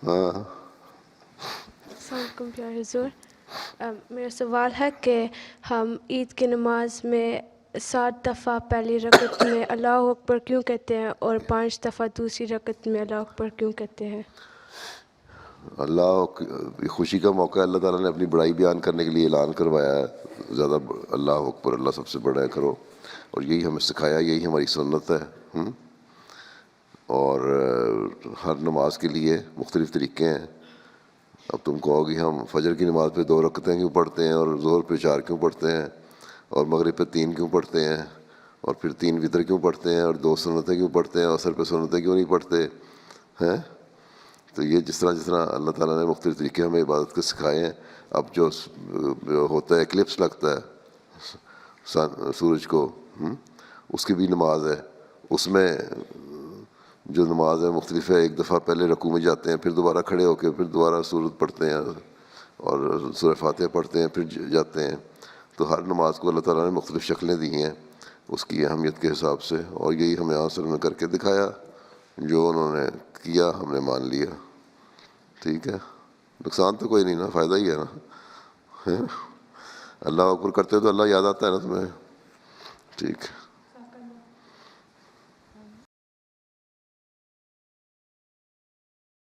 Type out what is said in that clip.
ہاں السلام علیکم پیارے حضور. میرا سوال ہے کہ ہم عید کی نماز میں 7 دفعہ پہلی رکعت میں اللہ اکبر کیوں کہتے ہیں اور 5 دفعہ دوسری رکعت میں اللہ اکبر کیوں کہتے ہیں؟ اللہ خوشی کا موقع ہے، اللہ تعالیٰ نے اپنی بڑائی بیان کرنے کے لیے اعلان کروایا ہے، زیادہ اللہ اکبر، اللہ سب سے بڑا ہے کرو، اور یہی ہمیں سکھایا، یہی ہماری سنت ہے. اور ہر نماز کے لیے مختلف طریقے ہیں. اب تم کہو گی ہم فجر کی نماز پہ 2 رکعتیں کیوں پڑھتے ہیں اور ظہر پہ 4 کیوں پڑھتے ہیں اور مغرب پہ 3 کیوں پڑھتے ہیں اور پھر 3 وتر کیوں پڑھتے ہیں اور 2 سنتیں کیوں پڑھتے ہیں اور عصر پہ سنتیں کیوں نہیں پڑھتے ہیں؟ تو یہ جس طرح اللہ تعالیٰ نے مختلف طریقے ہمیں عبادت کے سکھائے ہیں. اب جو ہوتا ہے ایکلپس لگتا ہے سورج کو، اس کی بھی نماز ہے. اس میں جو نماز ہے مختلف ہے، 1 دفعہ پہلے رکوع میں جاتے ہیں، پھر دوبارہ کھڑے ہو کے پھر دوبارہ سورت پڑھتے ہیں اور سورہ فاتحہ پڑھتے ہیں، پھر جاتے ہیں. تو ہر نماز کو اللہ تعالیٰ نے مختلف شکلیں دی ہیں اس کی اہمیت کے حساب سے، اور یہی ہمیں اصل میں کر کے دکھایا. جو انہوں نے کیا ہم نے مان لیا. ٹھیک ہے، نقصان تو کوئی نہیں نا، فائدہ ہی ہے نا. اللہ اکبر کرتے تو اللہ یاد آتا ہے نا تمہیں. ٹھیک.